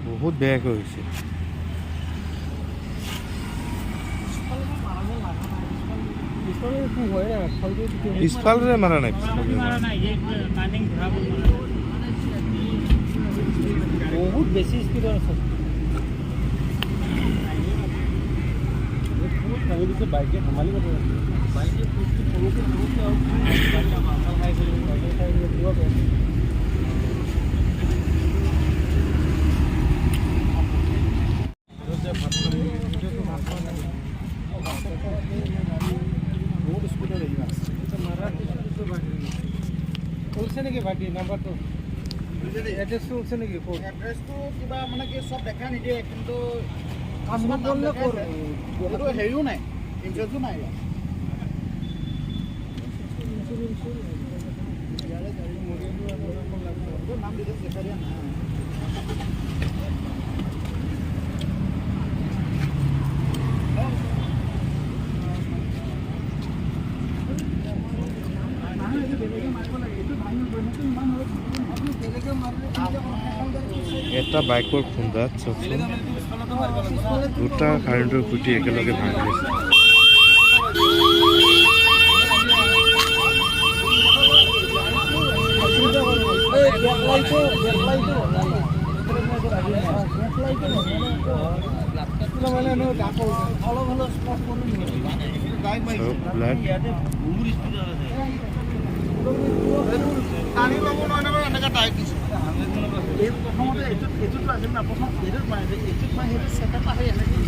বহুত বেয়াকৈ হৈছে। পিছফালৰে মাৰা নাই, বহুত বেছি স্পীডত আছে। বাইকে ধেমালি কৰিব বাইকে সৰুকৈ বহুত স্পীডত কৰিছে নেকি বাকী নাম্বাৰটো এড্ৰেছটো উঠিছে নেকি? এড্ৰেছটো কিবা মানে কি চব দেখা নিদিয়ে, কিন্তু এইটো হেৰিও নাই, ইঞ্চুৰেঞ্চো নাই। নাম ডিটেইলছ দেখা দিয়া নাই। এটা বাইকৰ খুন্দাত চাওকচোন, দুটা কাৰেণ্টৰ খুঁটি একেলগে ভাঙি গৈছে। টানি ল'ব নোৱাৰে এনেকৈ টাইট দিছোঁ। এই প্ৰথমতে এইটোতো আছিল না, প্ৰথম এইটোত মাৰিছে, এইটোত মাৰি সেইটো চেটাপ আহি এনেকৈ